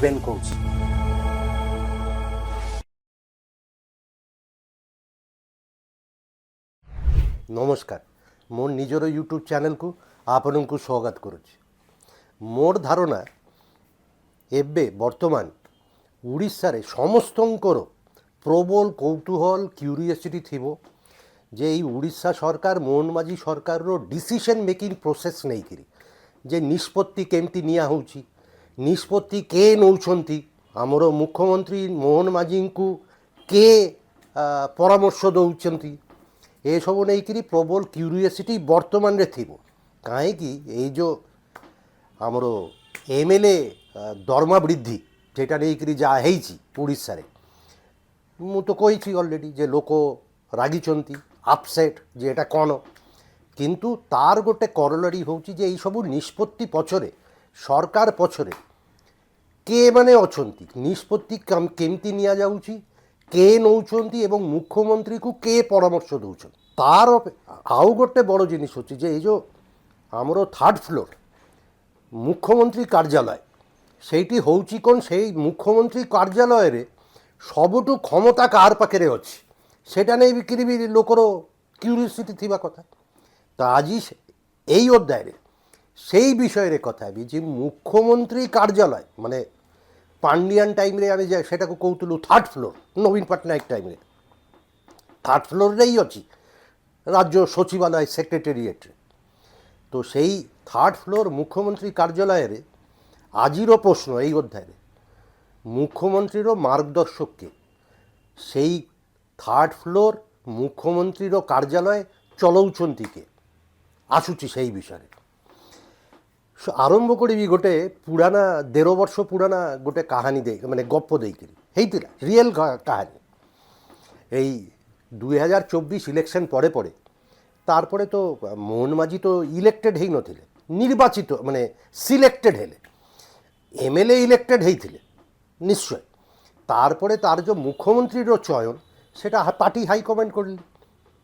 দেবেন কৌশিক। ନମସ୍କାର, ମୋର ନିଜର ୟୁଟ୍ୟୁବ୍ ଚ୍ୟାନେଲ୍କୁ ଆପଣଙ୍କୁ ସ୍ୱାଗତ କରୁଛି। ମୋର ଧାରଣା ଏବେ ବର୍ତ୍ତମାନ ଓଡ଼ିଶାରେ ସମସ୍ତଙ୍କର ପ୍ରବଳ କୌତୂହଳ କ୍ୟୁରିଓସିଟି ଥିବ ଯେ ଏଇ ଓଡ଼ିଶା ସରକାର ମୋହନ ମାଝୀ ସରକାରର ଡିସିସନ୍ ମେକିଂ ପ୍ରୋସେସ୍ ନେଇକରି ଯେ ନିଷ୍ପତ୍ତି କେମିତି ନିଆ ହେଉଛି, ନିଷ୍ପତ୍ତି କେ ନେଉଛନ୍ତି, ଆମର ମୁଖ୍ୟମନ୍ତ୍ରୀ ମୋହନ ମାଝୀଙ୍କୁ କେ ପରାମର୍ଶ ଦେଉଛନ୍ତି, ଏସବୁ ନେଇକରି ପ୍ରବଳ କ୍ୟୁରିଓସିଟି ବର୍ତ୍ତମାନରେ ଥିବ। କାହିଁକି ଏଇ ଯେଉଁ ଆମର MLA ଦରମା ବୃଦ୍ଧି যেটা ନେଇକରି ଯାହା ହେଇଛି ଓଡ଼ିଶାରେ, ମୁଁ ତ କହିଛି ଅଲରେଡ଼ି ଯେ ଲୋକ ରାଗିଛନ୍ତି, ଆପସେଟ୍ ଯେ ଏଇଟା କ'ଣ। କିନ୍ତୁ ତାର ଗୋଟେ କରଲାରି ହେଉଛି ଯେ ଏଇସବୁ ନିଷ୍ପତ୍ତି ପଛରେ, ସରକାର ପଛରେ କେ ମାନେ ଅଛନ୍ତି, ନିଷ୍ପତ୍ତି କେମିତି ନିଆଯାଉଛି, କେ ନେଉଛନ୍ତି ଏବଂ ମୁଖ୍ୟମନ୍ତ୍ରୀକୁ କେ ପରାମର୍ଶ ଦେଉଛନ୍ତି। ତାର ଆଉ ଗୋଟେ ବଡ଼ ଜିନିଷ ଅଛି ଯେ ଏଇ ଯେଉଁ ଆମର ଥାର୍ଡ଼ ଫ୍ଲୋର ମୁଖ୍ୟମନ୍ତ୍ରୀ କାର୍ଯ୍ୟାଳୟ, ସେଇଠି ହେଉଛି କ'ଣ, ସେଇ ମୁଖ୍ୟମନ୍ତ୍ରୀ କାର୍ଯ୍ୟାଳୟରେ ସବୁଠୁ କ୍ଷମତା କାହାର ପାଖରେ ଅଛି সেটা নেই বিক্রি বি লোকর কিউরিওসিটি থিবা কথা। তো আজি এই অধ্যায়ে সেই বিষয়ের কথা বি যে মুখ্যমন্ত্রী কার্যালয় মানে পান্ডিয়ান টাইমে আমি যে সেটাকে কৌতুলু থার্ড ফ্লোর, নবীন পট্টনায়ক টাইমে থার্ড ফ্লোরেই অছি রাজ্য সচিবালয় সেক্রেটারিয়েটে। তো সেই থার্ড ফ্লোর মুখ্যমন্ত্রী কার্যালয়ের আজির প্রশ্ন এই অধ্যায়ে মুখ্যমন্ত্রীর মার্গদর্শককে সেই থার্ড ফ্লোর মুখ্যমন্ত্রীর কার্যালয় চলাউଛନ୍ତି কে আসুছি সেই বিষয়ে আরম্ভ করিবি। গোটে পুরানা ১.৫ ବର୍ଷ পুরানা গোটে কাহানি দেই মানে গপ্প ଦେଇକିରି ହେଇଥିଲା, রিয়েল কাহানি। এই 2024 ইলেকশন পরে পরে তারপরে তো মোহন মাঝি তো ইলেক্টেড হই নথিলে, নির্বাচিত মানে সিলেক্টেড হেলে, MLA ইলেক্টেড হইଥିଲେ নিশ্চয়। তারপরে তার যে মুখ্যমন্ত্রীর চয়ন সেটা পার্টি হাইকমান্ড করলি,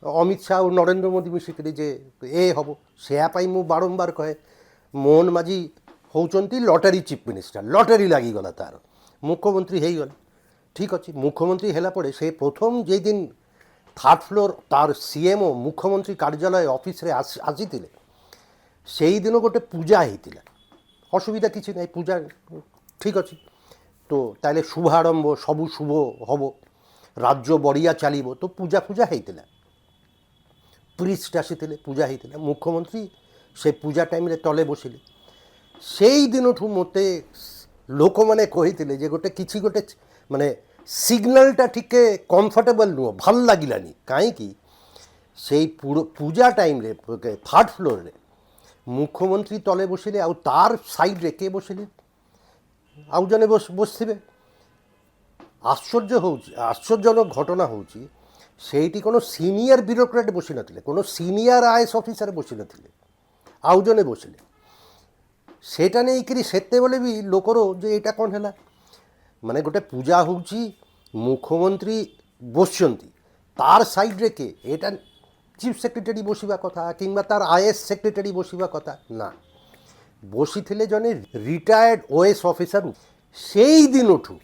অমিত শাহ ও নরেন্দ্র মোদী মিশিকি যে এ হব। সেয়াপাই মু বারম্বার কহে মোহন মাঝি হচ্ছেন লটারি চিফ মিনিস্টার, লটারি লাগিগলা তার, মুখ্যমন্ত্রী হয়েগলে। ঠিক আছে, মুখ্যমন্ত্রী হেলা পরে সে প্রথম যেদিন থার্ড ফ্লোর তার CMO মুখ্যমন্ত্রী কার্যালয় অফিসে আসিলে সেই দিন গোটে পূজা হয়েছিল। অসুবিধা কিছু নাই, পূজা ঠিক আছে। তো তাহলে শুভারম্ভ সবু শুভ হব, রাজ্য বড়িয়া চালিব, তো পূজা পূজা হয়েছিল, প্রিস্ট আসিলে পূজা হয়েছিল। মুখ্যমন্ত্রী সে পূজা টাইমে তলে বসিলে। সেই দিনঠু মতে লোক মানে কহিলে যে গোটে কিছু গোটে মানে সিগনালটা টিকে কমফর্টেবল নুহ, ভাল লাগিলানি। কাইকি সেই পূজা টাইমে থার্ড ফ্লোরে মুখ্যমন্ত্রী তলে বসিলে, আর তার সাইডে কে বসিলে ଆଉ ଜଣେ ବସିଥିବେ। ଆଶ୍ଚର୍ଯ୍ୟଜନକ ଘଟଣା ହେଉଛି ସେଇଠି কোনো ସିନିୟର ବ୍ୟୁରୋକ୍ରାଟ୍ ବସି ନଥିଲେ, কোনো ସିନିୟର IAS ଅଫିସର ବସି ନଥିଲେ, ଆଉ ଜଣେ ବସିଲେ। ସେଇଟା ନେଇକରି ସେତେବେଳେ ବି ଲୋକର ଯେ ଏଇଟା କ'ଣ ହେଲା, ମାନେ ଗୋଟେ ପୂଜା ହେଉଛି, ମୁଖ୍ୟମନ୍ତ୍ରୀ ବସିଛନ୍ତି, ତାର ସାଇଡ଼୍ରେ କେ, ଏଇଟା চিফ সেক্রেটারি বসিবা কথা কিংবা তার IAS সেক্রেটারি বসিবা কথা না, বসিলে জনে রিটায়ার্ড OS অফিসর। সেই দিনঠু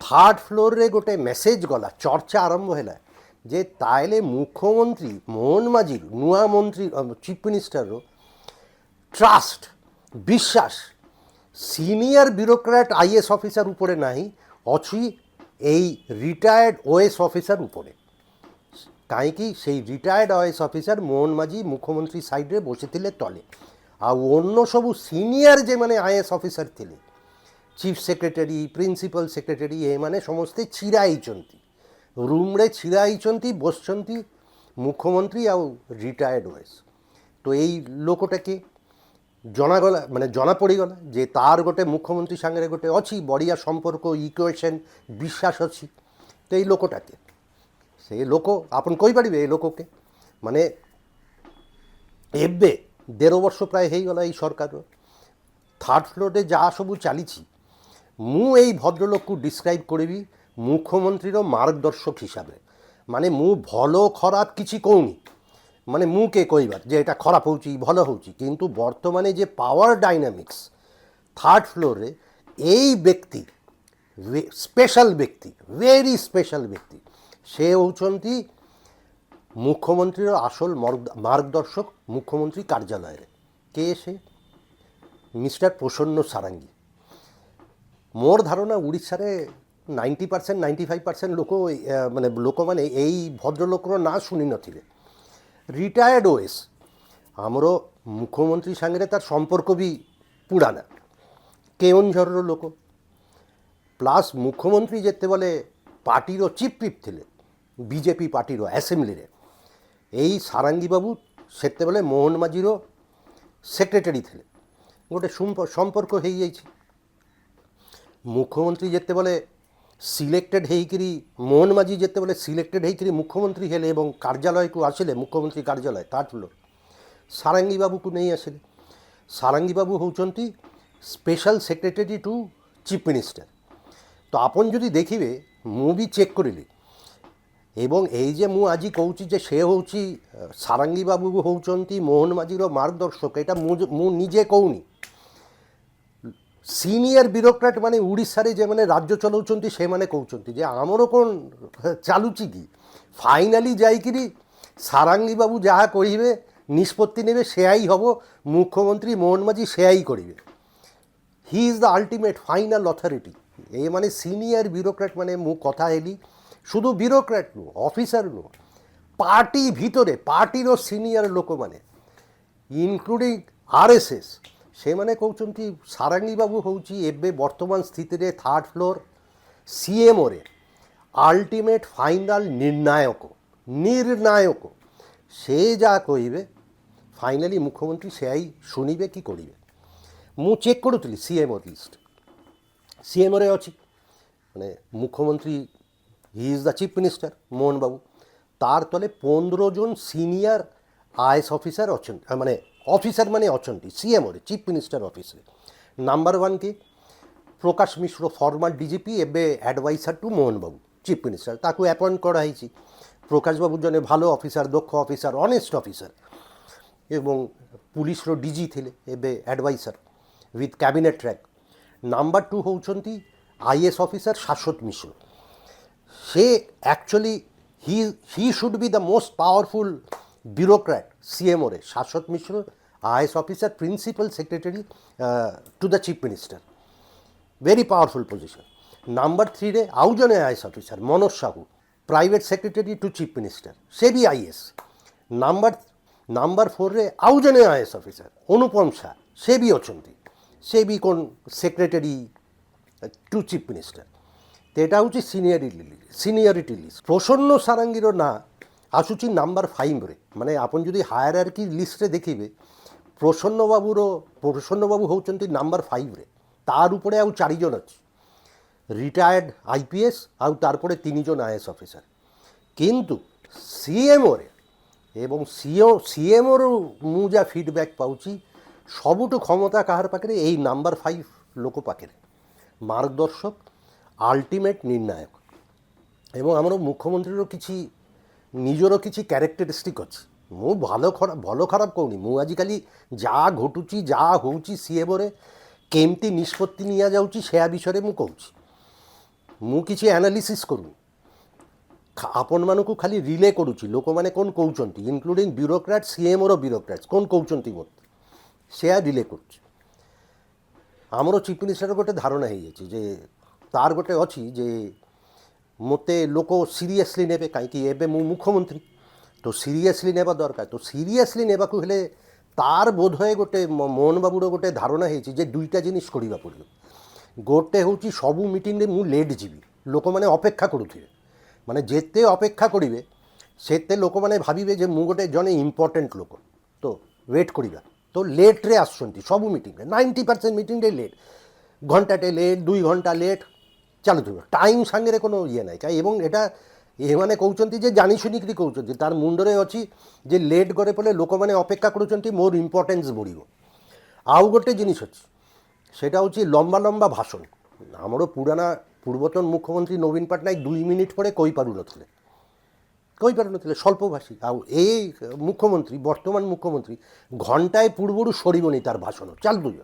থার্ড ফ্লোরে গোটে মেসেজ গলা, চর্চা আরম্ভ হলা যে তাইলে মুখ্যমন্ত্রী মোহন মাঝির নূয়া মন্ত্রী চিফ মিনিস্টারর ট্রাস্ট বিশ্বাস সিনিয়র ব্যুরোক্রাট IAS অফিসার উপরে নাই, অছি এই রিটায়ার্ড OS অফিসার উপরে। কাইকি সেই রিটায়ার্ড OS অফিসার মোহন মাঝি মুখ্যমন্ত্রী সাইডে বসিলে তলে, আর অন্য সবু সিনিয়র যে মানে IAS অফিসর ଥିଲେ, চিফ সেক্রেটারি, প্রিন্সিপাল সেক্রেটারি, এମାନେ ସମସ୍ତେ ଛିଡ଼ା ହେଇଛନ୍ତି, ରୁମ୍ରେ ଛିଡ଼ା ହେଇଛନ୍ତି, ବସିଛନ୍ତି ମୁଖ୍ୟମନ୍ତ୍ରୀ ଆଉ ରିଟାୟାର୍ଡ OS। তো এই ଲୋକଟାকে ଜଣାଗଲା ମାନେ ଜଣା ପଡ଼ିଗଲା ଯେ ତାର ଗୋଟେ ମୁଖ୍ୟମନ୍ତ୍ରୀ ସାଙ୍ଗରେ ଗୋଟେ ଅଛି ବଢ଼ିଆ ସମ୍ପର୍କ, ଇକ୍ୱେସନ୍, ବିଶ୍ୱାସ ଅଛି। ତ এই ଲୋକଟାকে ସେ ଲୋକ ଆପଣ କହିପାରିବେ ଏ ଲୋକକେ ମାନେ ଏବେ 1.5 ବର୍ଷ ପ୍ରାୟ ହେଇଗଲା এই সরকারର থার্ড ফ্লোরে যা সবু চালিছি, মু এই ভদ্রলোককে ডিসক্রাইব করিবি মুখ্যমন্ত্রীর মার্গদর্শক হিসাবে। মানে মু ভাল খারাপ কিছু কৌনি, মানে মু কে কইবার যে এটা খারাপ হচ্ছে ভাল হচ্ছে, কিন্তু বর্তমানে যে পাওয়ার ডাইনামিক্স থার্ড ফ্লোরে এই ব্যক্তি স্পেশাল ব্যক্তি, ভেরি স্পেশাল ব্যক্তি, সে হচ্ছেন মুখ্যমন্ত্রীর আসল মার্গদর্শক মুখ্যমন্ত্রী কার্যালয়ের। কে সে? মিস্টার প্রসন্ন সারাঙ্গী। মোর ধারণা উড়িষ্যারে 90% 95% ଲୋକମାନେ এই ଭଦ୍ରଲୋକର ନାଁ ଶୁଣି ନଥିବେ। Retired OS. ଆମର ମୁଖ୍ୟମନ୍ତ୍ରୀ ସାଙ୍ଗରେ ତାର ସମ୍ପର୍କ ବି ପୁରାନା। କେଉଁଝରର ଲୋକ। ପ୍ଲସ୍ ମୁଖ୍ୟମନ୍ତ୍ରୀ ଯେତେବେଳେ ପାର୍ଟିର ଚିଫ୍ ହୁଇପ୍ ଥିଲେ ବିଜେପି ପାର୍ଟିର ଆସେମ୍ବଲିରେ, ଏଇ ସାରାଙ୍ଗୀ ବାବୁ ସେତେବେଳେ ମୋହନ ମାଝୀର ସେକ୍ରେଟାରୀ ଥିଲେ। ଗୋଟେ ସମ୍ପର୍କ ହେଇଯାଇଛି। ମୁଖ୍ୟମନ୍ତ୍ରୀ ଯେତେବେଳେ ସିଲେକ୍ଟେଡ୍ ହେଇକିରି, ମୋହନ ମାଝୀ ଯେତେବେଳେ ସିଲେକ୍ଟେଡ୍ ହେଇକିରି ମୁଖ୍ୟମନ୍ତ୍ରୀ ହେଲେ ଏବଂ କାର୍ଯ୍ୟାଳୟକୁ ଆସିଲେ, ମୁଖ୍ୟମନ୍ତ୍ରୀ କାର୍ଯ୍ୟାଳୟ ଥାର୍ଡ଼ ଫ୍ଲୋର୍, ସାରାଙ୍ଗୀ ବାବୁକୁ ନେଇ ଆସିଲେ। ସାରାଙ୍ଗୀ ବାବୁ ହେଉଛନ୍ତି special secretary to chief minister. ତ ଆପଣ ଯଦି ଦେଖିବେ, ମୁଁ ବି ଚେକ୍ କରିଲି ଏବଂ এই যে ମୁଁ ଆଜି କହୁଛି ଯେ ସେ ହେଉଛି ସାରାଙ୍ଗୀ ବାବୁ ହେଉଛନ୍ତି ମୋହନ ମାଝୀର ମାର୍ଗଦର୍ଶକ, ଏଇଟା ମୁଁ ନିଜେ କହୁନି। সিনিয়র ব্যুরোক্রাট মানে উড়িষ্যারে যে মানে রাজ্য চলাউଛନ୍ତି ସେମାନେ କହୁଛନ୍ତି ଯେ ଆମର କ'ଣ ଚାଲୁଛି କି। ফাইনালি ଯାଇକିରି ସାରାଙ୍ଗୀ ବାବୁ ଯାହା କହିବେ, ନିଷ୍ପତ୍ତି ନେବେ, ସେୟାই ହେବ। ମୁଖ୍ୟମନ୍ତ୍ରୀ ମୋହନ ମାଝୀ ସେୟାই କରିବେ। হি is the ultimate final authority. এই মানে সিনিয়র ব্যুরোক্রাট, মানে ମୁଁ କଥା ହେଲି, শুধু ব্যুরোক্রাট ନୁହଁ, ଅଫିସର ନୁହଁ, ପାର୍ଟି ଭିତରେ ପାର୍ଟିର ସିନିୟର ଲୋକମାନେ ଇନକ୍ଲୁଡ଼ିଂ RSS, ସେମାନେ କହୁଛନ୍ତି ସାରାଙ୍ଗୀ ବାବୁ ହେଉଛି ଏବେ ବର୍ତ୍ତମାନ ସ୍ଥିତିରେ ଥାର୍ଡ଼ ଫ୍ଲୋର୍ CMOରେ ଆଲ୍ଟିମେଟ୍ ଫାଇନାଲ୍ ନିର୍ଣ୍ଣାୟକ। ସେ ଯାହା କହିବେ ଫାଇନାଲି ମୁଖ୍ୟମନ୍ତ୍ରୀ ସେୟାই ଶୁଣିବେ କି କରିବେ। ମୁଁ ଚେକ୍ କରୁଥିଲି CMO ଲିଷ୍ଟ, CMOରେ ଅଛି ମାନେ ମୁଖ୍ୟମନ୍ତ୍ରୀ, he is the chief minister Mohan Babu, তার তলে 15 জন সিনিয়র IAS অফিসার অଛନ୍ତି, মানে অফিসার মানে অଛନ୍ତି CMOରେ, চিফ মিনিস্টার অফিসରେ। Number 1 K Prakash Mishra, former DGP, ଏବେ adviser to Mohan Babu, chief minister. ତାକୁ ଆପଏଣ୍ଟ କରାହେଇଛି। ପ୍ରକାଶ ବାବୁ ଜଣେ ଭଲ ଅଫିସର, ଦକ୍ଷ ଅଫିସର, ଅନେଷ୍ଟ ଅଫିସର ଏବଂ ପୁଲିସର DG ଥିଲେ, ଏବେ advisor with cabinet rank. Number 2 ହେଉଛନ୍ତି IAS ଅଫିସର শাশ্বত মিশ্র। সে actually he should be the most powerful bureaucrat CMOরে। Shashwat Mishra IAS officer, principal secretary to the chief minister, very powerful position. Number 3ରେ ଆଉ ଜଣେ IAS officer Manoj Sahu, private secretary to chief minister, ସେ ବି IAS। Number 4ରେ ଆଉ ଜଣେ IAS officer ଅନୁପମ শাহ, ସେ ବି ଅଛନ୍ତି, ସେ ବି କ'ଣ ସେକ୍ରେଟାରୀ ଟୁ ଚିଫ୍ ମିନିଷ୍ଟର। তো এটা ହେଉଛି সিনিয়রিটি লিস্ট। প্রসন্ন সারাঙ্গীর নাঁ ଆସୁଛି নাম্বার 5ରେ। ମାନେ ଆପଣ ଯଦି ହାୟରାର୍କି ଲିଷ୍ଟରେ ଦେଖିବେ, ପ୍ରସନ୍ନବାବୁ ହେଉଛନ୍ତି ନାମ୍ବର 5ରେ। ତାର ଉପରେ ଆଉ 4 ଜଣ ଅଛି, ରିଟାୟାର୍ଡ IPS, ଆଉ ତାରପରେ 3 ଜଣ IAS ଅଫିସର। କିନ୍ତୁ CMOରେ ଏବଂ CMOରୁ ମୁଁ ଯାହା ଫିଡ଼ବ୍ୟାକ୍ ପାଉଛି, ସବୁଠୁ କ୍ଷମତା କାହାର ପାଖରେ? ଏଇ নাম্বার 5 ଲୋକ ପାଖରେ, ମାର୍ଗଦର୍ଶକ, আল্টিমেট ନିର୍ଣ୍ଣାୟକ। ଏବଂ ଆମର ମୁଖ୍ୟମନ୍ତ୍ରୀର କିଛି ନିଜର କିଛି କ୍ୟାରେକ୍ଟରିଷ୍ଟିକ୍ ଅଛି। ମୁଁ ଭଲ ଖରାପ କହୁନି, ମୁଁ ଆଜିକାଲି ଯାହା ଘଟୁଛି, ଯାହା ହେଉଛି CMOରେ, କେମିତି ନିଷ୍ପତ୍ତି ନିଆଯାଉଛି, ସେୟା ବିଷୟରେ ମୁଁ କହୁଛି। ମୁଁ କିଛି ଆନାଲିସିସ୍ କରୁନି, ଆପଣମାନଙ୍କୁ ଖାଲି ରିଲେ କରୁଛି ଲୋକମାନେ କ'ଣ କହୁଛନ୍ତି, ଇନକ୍ଲୁଡ଼ିଂ ବ୍ୟୁରୋକ୍ରାଟ୍, CMOର ବ୍ୟୁରୋକ୍ରାଟ୍ସ କ'ଣ କହୁଛନ୍ତି ମୋତେ, ସେୟା ରିଲେ କରୁଛି। ଆମର ଚିଫ୍ ମିନିଷ୍ଟର ଗୋଟେ ଧାରଣା ହେଇଯାଇଛି ଯେ, ତାର ଗୋଟେ ଅଛି ଯେ ମୋତେ ଲୋକ ସିରିୟସଲି ନେବେ, କାହିଁକି ଏବେ ମୁଁ ମୁଖ୍ୟମନ୍ତ୍ରୀ, ତ ସିରିୟସଲି ନେବା ଦରକାର। ତ ସିରିୟସଲି ନେବାକୁ ହେଲେ ତାର ବୋଧହୁଏ ଗୋଟେ ମୋହନ ବାବୁର ଗୋଟେ ଧାରଣା ହେଇଛି ଯେ 2ଟା ଜିନିଷ କରିବାକୁ ପଡ଼ିବ। ଗୋଟେ ହେଉଛି ସବୁ ମିଟିଂରେ ମୁଁ ଲେଟ୍ ଯିବି, ଲୋକମାନେ ଅପେକ୍ଷା କରୁଥିବେ, ମାନେ ଯେତେ ଅପେକ୍ଷା କରିବେ ସେତେ ଲୋକମାନେ ଭାବିବେ ଯେ ମୁଁ ଗୋଟେ ଜଣେ ଇମ୍ପୋର୍ଟାଣ୍ଟ ଲୋକ, ତ ୱେଟ୍ କରିବା। ତ ଲେଟ୍ରେ ଆସୁଛନ୍ତି ସବୁ ମିଟିଂରେ, 90% ମିଟିଂରେ ଲେଟ୍, ଘଣ୍ଟାଟେ ଲେଟ୍, 2 ଘଣ୍ଟା ଲେଟ୍ ଚାଲୁଥିବ, ଟାଇମ୍ ସାଙ୍ଗରେ কোনো ଇଏ ନାହିଁ। କାହିଁ ଏବଂ ଏଇଟା ଏମାନେ କହୁଛନ୍ତି ଯେ ଜାଣି ଶୁଣିକିରି କହୁଛନ୍ତି, ତାର ମୁଣ୍ଡରେ ଅଛି ଯେ ଲେଟ୍ করে ପଡ଼ିଲେ ଲୋକମାନେ ଅପେକ୍ଷା କରୁଛନ୍ତି, ମୋର ଇମ୍ପୋର୍ଟାନ୍ସ ବଢ଼ିବ। ଆଉ ଗୋଟେ ଜିନିଷ ଅଛି, সেটা হচ্ছে লম্বা লম্বা ভাষণ। ଆମର ପୂର୍ବତନ ମୁଖ୍ୟମନ୍ତ୍ରୀ ନବୀନ ପଟ୍ଟନାୟକ 2 ମିନିଟ୍ ପରେ କହିପାରୁନଥିଲେ, ସ୍ୱଳ୍ପଭାଷୀ। ଆଉ এই ମୁଖ୍ୟମନ୍ତ୍ରୀ, ବର୍ତ୍ତମାନ ମୁଖ୍ୟମନ୍ତ୍ରୀ, ଘଣ୍ଟାଏ ପୂର୍ବରୁ ସରିବନି ତାର ଭାଷଣ, ଚାଲୁଥିବ।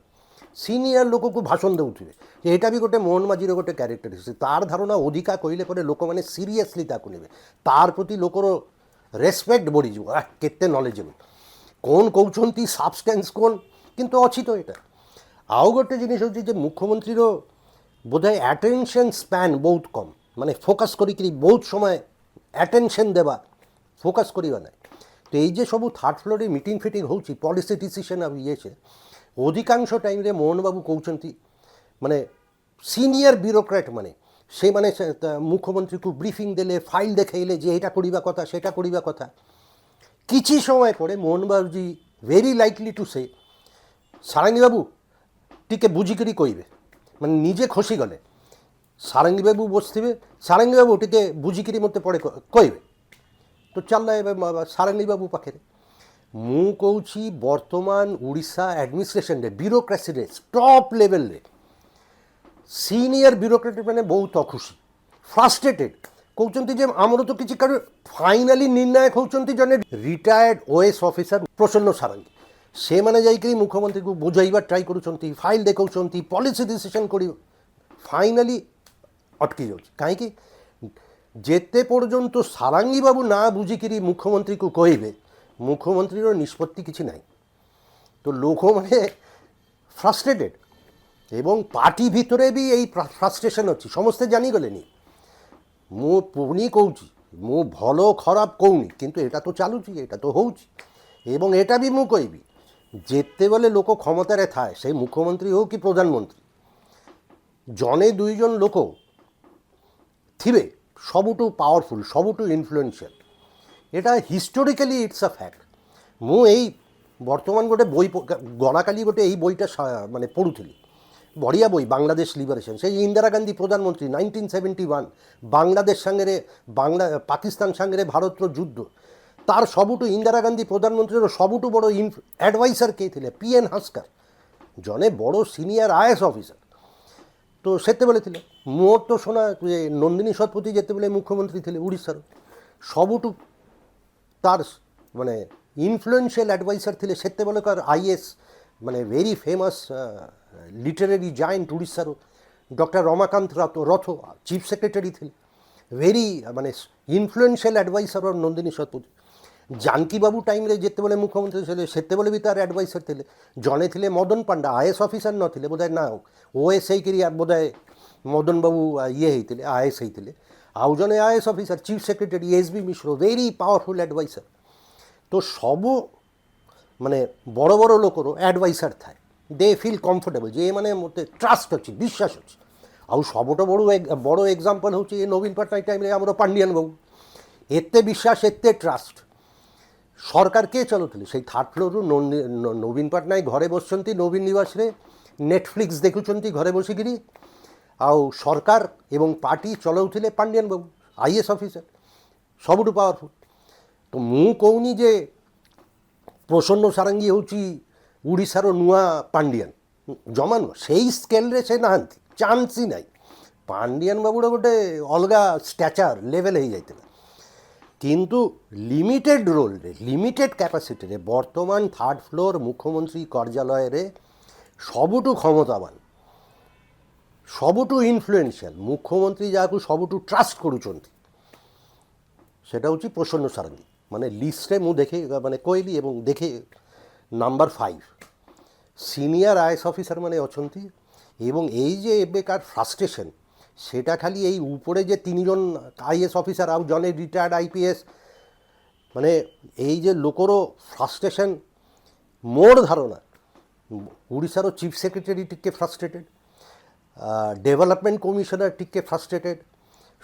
ସିନିୟର ଲୋକକୁ ଭାଷଣ ଦେଉଥିବେ। ଏଇଟା ବି ଗୋଟେ ମୋହନ ମାଝୀର ଗୋଟେ କ୍ୟାରେକ୍ଟରିଷ୍ଟିକ୍। ତାର ଧାରଣା ଅଧିକା କହିଲେ ପରେ ଲୋକମାନେ ସିରିୟସଲି ତାକୁ ନେବେ, ତାର ପ୍ରତି ଲୋକର ରେସ୍ପେକ୍ଟ ବଢ଼ିଯିବ। କେତେ ନଲେଜେବଲ୍, କ'ଣ କହୁଛନ୍ତି, ସାବଷ୍ଟାନ୍ସ କ'ଣ, କିନ୍ତୁ ଅଛି ତ ଏଇଟା। ଆଉ ଗୋଟେ ଜିନିଷ ହେଉଛି ଯେ ମୁଖ୍ୟମନ୍ତ୍ରୀର ବୋଧହୁଏ ଆଟେନସନ୍ ସ୍ପାନ୍ ବହୁତ କମ୍, ମାନେ ଫୋକସ୍ କରିକିରି ବହୁତ ସମୟ ଆଟେନସନ୍ ଦେବା, ଫୋକସ୍ କରିବା ନାହିଁ। তো এই যে ସବୁ থার্ড ফ্লোরে মিটিং ফিটিং ହେଉଛି পলিসি ডিসিশন ଆଉ ଇଏ ଅଧିକାଂଶ ଟାଇମ୍ରେ ମୋହନବାବୁ କହୁଛନ୍ତି ମାନେ ସିନିୟର ବ୍ୟୁରୋକ୍ରାଟ୍ ମାନେ ସେମାନେ ମୁଖ୍ୟମନ୍ତ୍ରୀକୁ ବ୍ରିଫିଂ ଦେଲେ, ଫାଇଲ୍ ଦେଖାଇଲେ ଯେ ଏଇଟା କରିବା କଥା ସେଇଟା କରିବା କଥା। କିଛି ସମୟ ପରେ ମୋହନବାବୁଜୀ ଭେରି ଲାଇକଲି ଟୁ ସେ ସାରଙ୍ଗୀ ବାବୁ ଟିକେ ବୁଝିକରି କହିବେ, ମାନେ ନିଜେ ଖସିଗଲେ। ସାରଙ୍ଗୀ ବାବୁ ବସିଥିବେ, ସାରଙ୍ଗୀ ବାବୁ ଟିକେ ବୁଝିକରି ମୋତେ ପଡ଼େ କହିବେ। তো ଚାଲିଲା ଏବେ ସାରଙ୍ଗୀ ବାବୁ ପାଖରେ। ମୁଁ କହୁଛି ବର୍ତ୍ତମାନ ଓଡ଼ିଶା ଆଡ଼ମିନିଷ୍ଟ୍ରେସନରେ ବ୍ୟୁରୋକ୍ରାସିରେ ଟପ୍ ଲେଭେଲରେ ସିନିୟର ବ୍ୟୁରୋକ୍ରାଟ୍ ମାନେ ବହୁତ ଅଖୁସି, ଫ୍ରଷ୍ଟ୍ରେଟେଡ୍। କହୁଛନ୍ତି ଯେ ଆମର ତ କିଛି ଫାଇନାଲି ନିର୍ଣ୍ଣାୟକ ହେଉଛନ୍ତି ଜଣେ ରିଟାୟାର୍ଡ OS ଅଫିସର ପ୍ରସନ୍ନ ସାରଙ୍ଗୀ। ସେମାନେ ଯାଇକରି ମୁଖ୍ୟମନ୍ତ୍ରୀଙ୍କୁ ବୁଝାଇବା ଟ୍ରାଏ କରୁଛନ୍ତି, ଫାଇଲ୍ ଦେଖାଉଛନ୍ତି, ପଲିସି ଡିସିସନ୍ କରିବ, ଫାଇନାଲି ଅଟକି ଯାଉଛି। କାହିଁକି? ଯେତେ ପର୍ଯ୍ୟନ୍ତ ସାରଙ୍ଗୀ ବାବୁ ନା ବୁଝିକିରି ମୁଖ୍ୟମନ୍ତ୍ରୀକୁ କହିବେ ମୁଖ୍ୟମନ୍ତ୍ରୀର ନିଷ୍ପତ୍ତି କିଛି ନାହିଁ। ତ ଲୋକମାନେ ଫ୍ରଷ୍ଟ୍ରେଟେଡ୍ ଏବଂ ପାର୍ଟି ଭିତରେ ବି ଏଇ ଫ୍ରଷ୍ଟ୍ରେସନ୍ ଅଛି, ସମସ୍ତେ ଜାଣିଗଲେନି। ମୁଁ ପୁଣି କହୁଛି, ମୁଁ ଭଲ ଖରାପ କହୁନି, କିନ୍ତୁ ଏଇଟା ତ ଚାଲୁଛି, ଏଇଟା ତ ହେଉଛି। ଏବଂ ଏଇଟା ବି ମୁଁ କହିବି, ଯେତେବେଳେ ଲୋକ କ୍ଷମତାରେ ଥାଏ, ସେ ମୁଖ୍ୟମନ୍ତ୍ରୀ ହେଉ କି ପ୍ରଧାନମନ୍ତ୍ରୀ, ଜଣେ ଦୁଇ ଜଣ ଲୋକ ଥିବେ ସବୁଠୁ ପାୱାରଫୁଲ୍, ସବୁଠୁ ଇନଫ୍ଲୁଏନ୍ସିଆଲ୍। এটা হিস্টোরিক্যালি ইটস আ ফ্যাক্ট। ମୁଁ ଏଇ ବର୍ତ୍ତମାନ ଗୋଟେ ବହି ଗଲାକାଲି ଗୋଟେ ଏଇ ବହିଟା ମାନେ ପଢ଼ୁଥିଲି, ବଢ଼ିଆ ବହି, ବାଂଲାଦେଶ ଲିବରେସନ୍। সেই ইন্দিরা গান্ধী প্রধানমন্ত্রী 1971 বাংলাদেশ সাଙ୍ଗরে পাকিস্তান সাଙ୍ଗরে ভারতর যুদ্ধ, তার ସବୁଠୁ ইন্দিরা গান্ধী প্রধানমন্ত্রীর ସବୁଠୁ বড় অ্যাডভাইসার কে ଥିଲେ PN হাস্কার, ଜଣେ ବଡ଼ ସିନିୟର IAS ଅଫିସର। তো ସେତେବେଳେ ଥିଲେ। ମୋର ତ ଶୁଣା ନନ୍ଦିନୀ ଶତପଥୀ ଯେତେବେଳେ ମୁଖ୍ୟମନ୍ତ୍ରୀ ଥିଲେ ଓଡ଼ିଶାର, ସବୁଠୁ তার মানে ইনফ্লুয়েন্সিয়াল অ্যাডভাইসার ଥିଲେ সেତେବେଳକାର IAS মানে ভেরি ফেমাস লিটারেরি জায়েন্ট ଓଡ଼ିଶାର ଡକ୍ଟର ରମାକାନ୍ତ ରଥ ଚିଫ୍ ସେକ୍ରେଟାରୀ ଥିଲେ, ଭେରି ମାନେ ଇନଫ୍ଲୁଏନ୍ସିଆଲ ଆଡ଼ଭାଇସର ନନ୍ଦିନୀ ଶତପଥୀ। ଜାନକୀ ବାବୁ ଟାଇମ୍ରେ ଯେତେବେଳେ ମୁଖ୍ୟମନ୍ତ୍ରୀ ଥିଲେ ସେତେବେଳେ ବି ତାର ଆଡ଼ଭାଇସର ଥିଲେ। ଜଣେ ଥିଲେ ମଦନ ପାଣ୍ଡା, IAS ଅଫିସର ନଥିଲେ ବୋଧେ, ନା OS ହେଇକିରି ବୋଧେ ମଦନ ବାବୁ ଇଏ ହେଇଥିଲେ, IAS ହେଇଥିଲେ। ଆଉ ଜଣେ IAS officer chief secretary SB Mishra, very powerful advisor. ତ ସବୁ ମାନେ ବଡ଼ ବଡ଼ ଲୋକର ଆଡ଼ଭାଇସର ଥାଏ, ଦେ ଫିଲ୍ କମ୍ଫର୍ଟେବଲ୍ ଯେ ଏମାନେ ମୋତେ ଟ୍ରଷ୍ଟ ଅଛି, ବିଶ୍ୱାସ ଅଛି। ଆଉ ସବୁଠୁ ବଡ଼ ଏକ୍ଜାମ୍ପଲ୍ ହେଉଛି ଏ ନବୀନ ପଟ୍ଟନାୟକ ଟାଇମ୍ରେ ଆମର ପାଣ୍ଡିଆନ ବାବୁ। ଏତେ ବିଶ୍ୱାସ, ଏତେ ଟ୍ରଷ୍ଟ। ସରକାର କିଏ ଚଲାଉଥିଲେ? ସେଇ ଥାର୍ଡ଼ ଫ୍ଲୋରରୁ ନବୀନ ପଟ୍ଟନାୟକ ଘରେ ବସୁଛନ୍ତି ନବୀନ ନିବାସରେ, ନେଟଫ୍ଲିକ୍ସ ଦେଖୁଛନ୍ତି ଘରେ ବସିକିରି। ଆଉ ସରକାର ଏବଂ ପାର୍ଟି ଚଲାଉଥିଲେ ପାଣ୍ଡିଆନ ବାବୁ, IAS ଅଫିସର, ସବୁଠୁ ପାୱାରଫୁଲ୍। ତ ମୁଁ କହୁନି ଯେ ପ୍ରସନ୍ନ ସାରଙ୍ଗୀ ହେଉଛି ଓଡ଼ିଶାର ନୂଆ ପାଣ୍ଡିଆନ, ଜମା ନୁହଁ। ସେଇ ସ୍କେଲ୍ରେ ସେ ନାହାନ୍ତି, ଚାନ୍ସ ହିଁ ନାହିଁ। ପାଣ୍ଡିଆନ ବାବୁର ଗୋଟେ ଅଲଗା ଷ୍ଟାଚର ଲେଭେଲ୍ ହେଇଯାଇଥିଲା। କିନ୍ତୁ লিমিটেড ରୋଲ୍ରେ, লিমিটেড କ୍ୟାପାସିଟିରେ ବର୍ତ୍ତମାନ ଥାର୍ଡ଼ ଫ୍ଲୋର୍ ମୁଖ୍ୟମନ୍ତ୍ରୀ କାର୍ଯ୍ୟାଳୟରେ ସବୁଠୁ କ୍ଷମତାବାନ, ସବୁଠୁ ଇନଫ୍ଲୁଏନ୍ସିଆଲ ମୁଖ୍ୟମନ୍ତ୍ରୀ ଯାହାକୁ ସବୁଠୁ ଟ୍ରଷ୍ଟ କରୁଛନ୍ତି সেটা ହେଉଛି প্রসন্ন সারঙ্গী। মানে লিস্টে ମୁଁ দেখে মানে କହିଲି এবং দেখে নাম্বার 5 সিনিয়র IAS অফিসার মানে অଛନ୍ତି। এবং এই যে এবেকার ফ্রাস্ট্রেশন, সেটা খালি এই উপরে যে 3 জন IAS অফিসার ଆଉ ଜଣେ ରିଟାୟାର୍ଡ IPS, মানে এই যে ଲୋକର ଫ୍ରାଷ୍ଟ୍ରେସନ୍, ମୋର ଧାରଣା ଓଡ଼ିଶାର ଚିଫ୍ ସେକ୍ରେଟାରୀ ଟିକେ ଫ୍ରାଷ୍ଟ୍ରେଟେଡ୍, ଡେଭଲପମେଣ୍ଟ କମିଶନର ଟିକେ ଫ୍ରାଷ୍ଟ୍ରେଟେଡ୍,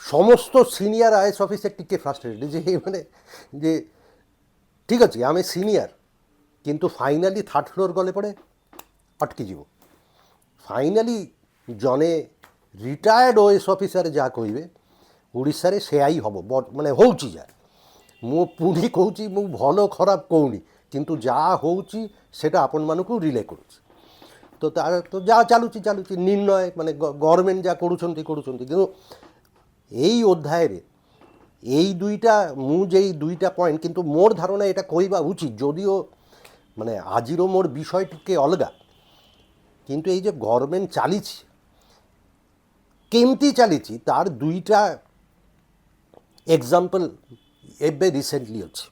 সমস্ত সিনিয়র IAS অফিসার টিকে ফ্রাস্ট্রেটেড যে মানে যে ঠিক আছে আমি সিনিয়র, কিন্তু ফাইনালি থার্ড ফ্লোর গলে পড়ে অটকি যাব। ফাইনালি জনে রিটায়ার্ড OS অফিসার যা কইবে ଓଡ଼ିଶାରେ ସେୟା ହିଁ ହେବ, ମାନେ ହେଉଛି ଯା। ମୁଁ ପୁଣି କହୁଛି, ମୁଁ ଭଲ ଖରାପ କହୁନି, କିନ୍ତୁ ଯାହା ହେଉଛି ସେଇଟା ଆପଣମାନଙ୍କୁ ରିଲେ କରୁଛି। ତ ତାର ତ ଯାହା ଚାଲୁଛି ଚାଲୁଛି, ନିର୍ଣ୍ଣୟ ମାନେ ଗଭର୍ଣ୍ଣମେଣ୍ଟ ଯାହା କରୁଛନ୍ତି କରୁଛନ୍ତି। କିନ୍ତୁ এই অধ্যায়ে এই দুইটা ମୁଁ যেই দুইটা পয়েন্ট, কিন্তু মোর ধারণা এটা কইবা উচিত, যদিও মানে আজিরও মোর বিষয় টিকে অলগা। କିନ୍ତୁ ଏଇ ଯେ ଗଭର୍ଣ୍ଣମେଣ୍ଟ ଚାଲିଛି କେମିତି ଚାଲିଛି ତାର ଦୁଇଟା ଏକ୍ଜାମ୍ପଲ୍ ଏବେ ରିସେଣ୍ଟଲି ଅଛି।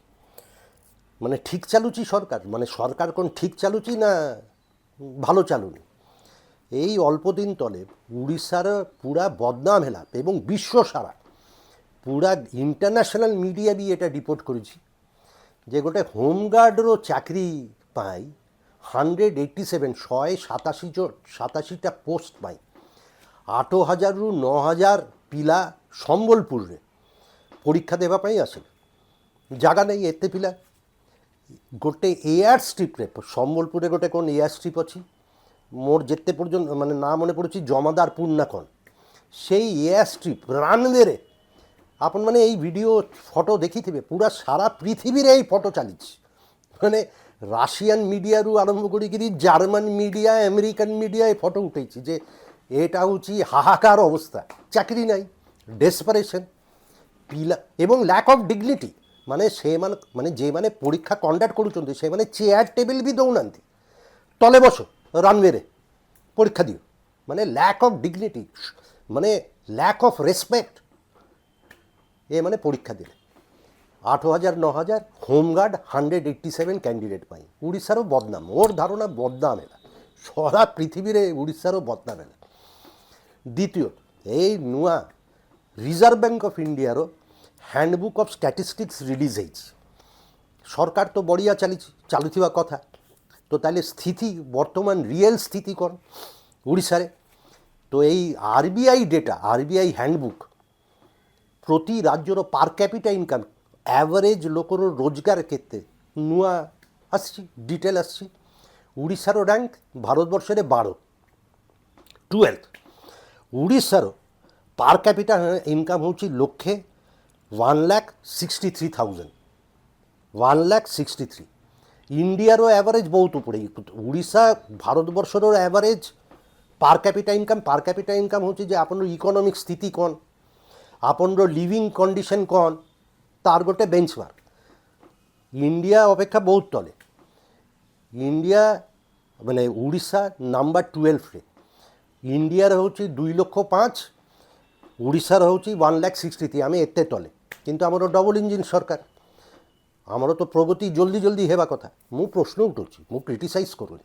ମାନେ ଠିକ୍ ଚାଲୁଛି ସରକାର, ମାନେ ସରକାର କ'ଣ ଠିକ୍ ଚାଲୁଛି ନା ভালো ଚାଲୁନି। এই অল্প দিন তলে উড়িষ্যার পুরা বদনাম হেলা এবং বিশ্ব সারা পুরা ইন্টারন্যাশনাল মিডিয়া বি এটা রিপোর্ট করেছি যে গোটে হোমগার্ডর চাকরি পাই 187 187টা পোস্ট পাই 8,000ରୁ 9,000 ପିଲା ସମ୍ବଲପୁରରେ ପରୀକ୍ଷା ଦେବା ପାଇଁ ଆସିଲେ। ଜାଗା ନାହିଁ ଏତେ ପିଲା। ଗୋଟେ ଏୟାର ଷ୍ଟ୍ରିପ୍ରେ ସମ୍ବଲପୁରରେ ଗୋଟେ କ'ଣ ଏୟାର ଷ୍ଟ୍ରିପ୍ ଅଛି ମୋର ଯେତେ ପର୍ଯ୍ୟନ୍ତ ମାନେ ନାଁ ମନେ ପଡ଼ୁଛି ଜମାଦାରପୁର ନା କ'ଣ, ସେଇ ଏୟାର ଷ୍ଟ୍ରିପ୍ ରାନୱେରେ ଆପଣମାନେ ଏଇ ଭିଡ଼ିଓ ଫଟୋ ଦେଖିଥିବେ ପୁରା ସାରା ପୃଥିବୀରେ ଏଇ ଫଟୋ ଚାଲିଛି। ମାନେ রাশিয়ান মিডিয়ারু আরম্ভ করিকি জার্মান মিডিয়া আমেরিকান মিডিয়া এই ফটো উঠেছি যে এটা হচ্ছে হাহাকার অবস্থা, চাকরি নাই, ডেসপারেশন পিলা এবং ল্যাক অফ ডিগনিটি। মানে ସେମାନେ ମାନେ ଯେଉଁମାନେ ପରୀକ୍ଷା କଣ୍ଡକ୍ଟ କରୁଛନ୍ତି ସେମାନେ ଚେୟାର ଟେବିଲ୍ ବି ଦେଉନାହାନ୍ତି, ତଳେ ବସ ରନୱେରେ ପରୀକ୍ଷା ଦିଅ। ମାନେ ଲ୍ୟାକ୍ ଅଫ୍ ଡିଗନିଟି, ମାନେ ଲ୍ୟାକ୍ ଅଫ୍ ରେସପେକ୍ଟ ଏମାନେ ପରୀକ୍ଷା ଦେଲେ। 8,000 9,000 হোমগার্ড 187 ক্যান্ডিডেট পাই। উড়িষ্যার বদনাম, ওর ধারণা বদনাম এলা সারা পৃথিবীরে উড়িষ্যার বদনাম এলা। দ্বিতীয়ত এই নূয়া রিজর্ভ ব্যাঙ্ক অফ ইন্ডিয়ার হ্যান্ডবুক অফ স্ট্যাটিস্টিক্স রিলিজ হয়েছে। সরকার তো বড়িয়া চালুথিবা কথা, তো তাহলে স্থিতি বর্তমান রিয়েল স্থিতি কোন উড়িষ্যারে? তো এই আরবিআই ডেটা, আরবিআই হ্যান্ডবুক প্রতি রাজ্যর পার ক্যাপিটা ইনকাম एवरेज लोकर रोजगार केते नुआ आसी डिटेल आसी। उड़ीसार रैंक भारतवर्षे 12 12th। उड़ीसार पार कैपिटा इनकम होची लक्षे 1,63,000 1,63,000। इंडियार एवरेज बहुत उपरे। उड़ीसा भारतवर्षर एवरेज पार कैपिटा इनकम होची जे आपन इकोनॉमिक स्थिति कौन, आपन लिविंग कंडीशन कौन तार गोटे बेंचमार्क। इंडिया अपेक्षा बहुत तले। इंडिया माने उड़ीसा नंबर 12 रे। इंडियार होची 2,05,000, उड़ीसार होची 1,63,000। आम एते तले किंतु आमर डबल इंजिन सरकार, आमर तो प्रगति जल्दी जल्दी हेबा कथा। मु प्रश्न उठुची, मु क्रिटिसाइज करूनी।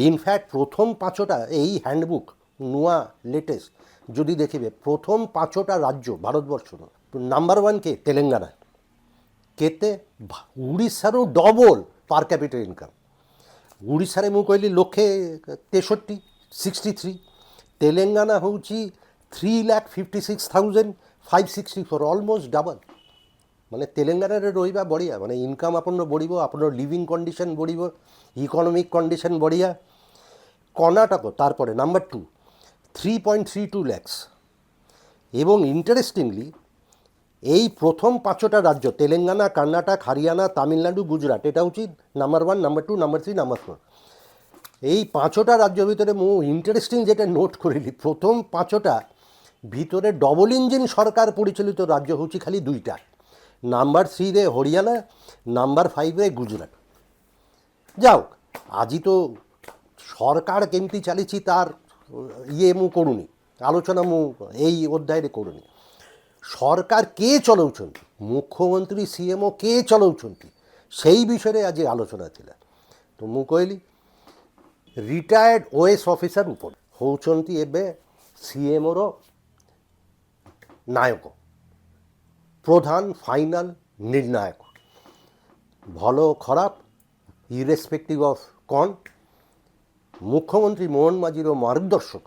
इनफैक्ट प्रथम 5टा এই হ্যান্ডবুক नुआ लेटेस्ट যদি দেখিবে প্রথম 5টা রাজ্য ভারতবর্ষর নাম্বার 1 কে তেলেঙ্গানা, কেতে উড়িষ্যারও ডবল পার ক্যাপিটাল ইনকাম। উড়িষ্যারে মু কইলি লক্ষে 63 63, তেলেঙ্গানা হচ্ছে 3,56,564, অলমোস্ট ডাবল। মানে তেলেঙ্গানারে রহিবা বড়িয়া, মানে ইনকাম আপনার বড়িব, আপনার লিভিং কন্ডিশন বড়িব, ইকোনমিক কন্ডিশন বড়িয়া। কর্ণাটক তারপরে নাম্বার 2 3.32 lakhs। এবং ইন্টারেস্টিংলি এই প্রথম 5টা রাজ্য তেলেঙ্গানা, কর্ণাটক, হরিয়ানা, তামিলনাড়ু, গুজরাট, এটা হচ্ছে নাম্বার 1, নাম্বার 2, নাম্বার 3, নাম্বার 4। এই 5টা রাজ্য ভিতরে মু ইন্টারেস্টিং যেটা নোট করিলি প্রথম 5টা ভিতরে ডবল ইঞ্জিন সরকার পরিচালিত রাজ্য হচ্ছে খালি 2টা। নাম্বার 3 রে হরিয়ানা, নাম্বার 5 রে গুজরাট। যাও আজি তো সরকার কেমতি চালিছি তার ইয়ে মু করুনি, আলোচনা মু এই অধ্যায়ে করুনি। সরকার কে চলাউଛନ୍ତି, মুখ্যমন্ত্রী সিএমও কে চলাউଛନ୍ତି সেই বিষয়ে আজ আলোচনা ଥିଲା। তো মু কইলি রিটায়ার্ড ওএস অফিসর উপর হଉଛନ୍ତି ଏବେ সিএমওর নায়ক, প্রধান ফাইনাল নির্ণায়ক। ভালো খারাপ ইরেসপেক্টিভ অফ কন মুখ্যমন্ত্রী মোহন মাঝির মার্গদর্শক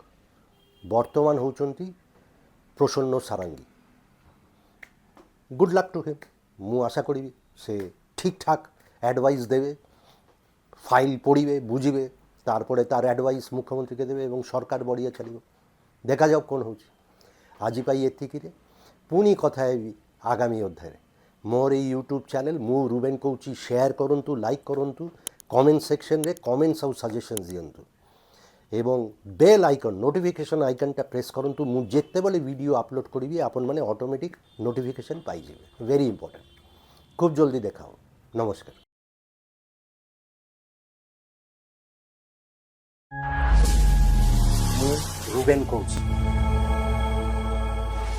বর্তমান হଉଛନ୍ତି Prasanna Sarangi. Good luck to him. मु आशा करी से ठीक ठाक एडवाइस देवे, फाइल पढ़े बुझे, तारपरे तार एडवाइस मुख्यमंत्री के देवे और सरकार बढ़िया चलो। देखा जाओ कौन हो। आज एतिकी पुणी कथा हेबी आगामी अध्याय। मोर ये यूट्यूब चैनल मु रुबेन कहूँ शेयर करूँ, लाइक करूँ, कमेंट सेक्शन रे कमेंट्स और सजेशंस दिंतु এবং বেল আইকন নোটিফিকেশন আইকনটা প্রেস করন্তু। মু যেতেবেলে ভিডিও আপলোড করিবি আপন মানে অটোমেটিক নোটিফিকেশন পাই যাবে। Very important. খুব জলদি দেখা হবে। নমস্কার। রুবেন কৌশিক।